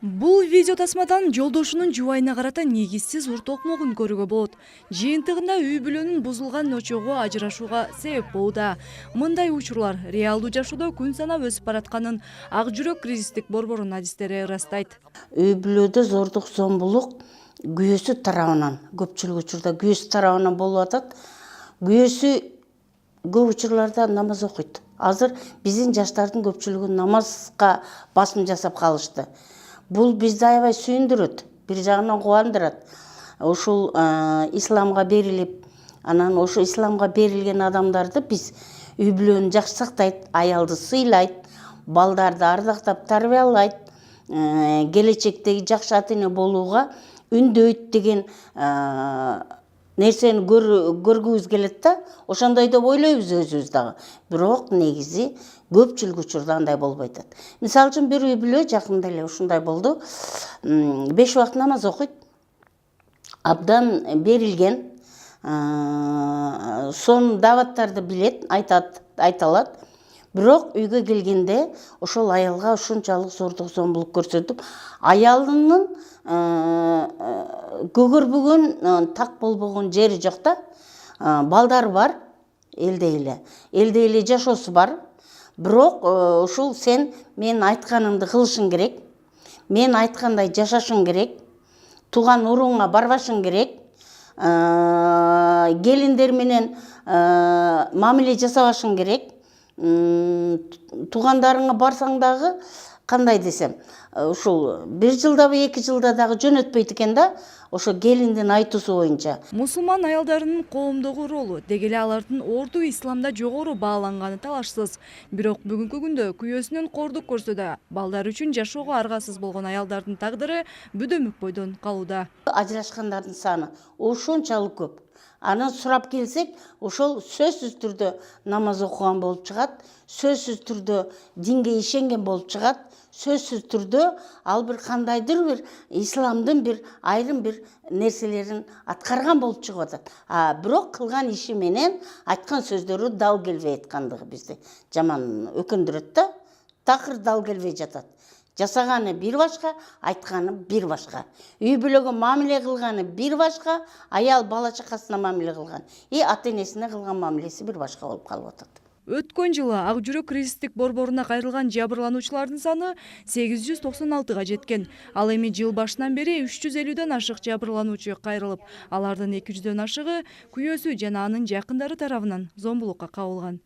Бул видео тасмадан жолдошунун жубайына карата негизсиз урт окмогун көрүүгө болот. Жыйынтыгында үй бүлөнүн бузулган очогу ажырашууга себеп болууда. Мындай учурлар реалдуу жашоодо күн санап өсүп баратканын Ак жүрөк кризистик борборунун адистери ырастайт. Үй бүлөдө зордук, зомбулук күйөөсү тарабынан, көпчүлүк учурда күйөөсү тарабынан болуп атат. Күйөөсү көп учурларда намаз окуйт. Азыр биздин жаштардын көпчүлүгү намазга басым жасап калышты. Бул бизди аябай сүйүндүрөт, бир жагынан кубандырат. Ушул исламга берилип, анан ошо исламга берилген адамдарды биз үй бүлөнү жакшы сактайт, аялды сыйлайт, балдарды ардактап тарбиялайт, келечектеги жакшы ата эне болууга үндөйт деген нерсени көргүбүз келет да, ошондой деп ойлойбуз өзүбүз дагы. Бирок негизи көпчүлүк учурда андай болбой атат. Мисалы үчүн бир үй бүлө жакында эле ушундай болду. 5 убакыт намаз окуйт. Абдан берилген, сон даваттарды билет, айталат. Бирок үйгө келгенде ошол аялга ушунчалык зордук, зомбулук көрсөтүп, аялынын көгөрбөгөн, так болбогон жери жок да. Балдары бар, элдей эле жашоосу бар. Бирок ушул сен мен айтканымды кылышың керек, мен айткандай жашашың керек, тууган урууңа барбашың керек, келиндер менен мамиле жасабашың керек, туугандарыңа барсаң дагы кандай десем, ушул 1 жылдабы 2 жылда дагы жөнөтпөйт экен да, ошо келиндин айтуусу боюнча. Мусулман аялдарынын коомдогу ролу деги эле алардын орду исламда жогору бааланганы талашсыз. Бирок бүгүнкү күндө күйөөсүнөн кордук көрсө да, балдар үчүн жашоого аргасыз болгон аялдардын тагдыры бүдөмүк бойдон калууда. Ажырашкандардын саны ушунчалык көп. Анан сурап келсек, ошол сөзсүз түрдө намаз окуган болуп чыгат, сөзсүз түрдө динге ишенген болуп чыгат, сөзсүз түрдө ал бир кандайдыр бир исламдын бир айрым бир нерселерин аткарган болуп чыгып атат. Бирок кылган иши менен айткан сөздөрү дал келбей аткандыгы бизди жаман өкүндүрөт да. Такыр дал келбей жатат. Жасаганы бир башка, айтканы бир башка. Үй бүлөгө мамиле кылганы бир башка, аял бала чакасына мамиле кылган. Ата энесине кылган мамилеси бир башка болуп калып атат. Өткөн жылы Ак жүрөк кризистик борборуна кайрылган жабырлануучулардын саны 896га жеткен. Ал эми жыл башынан бери 350дөн ашык жабырлануучу кайрылып, алардын 200дөн ашыгы күйөөсү жана анын жакындары тарабынан зомбулукка кабылган.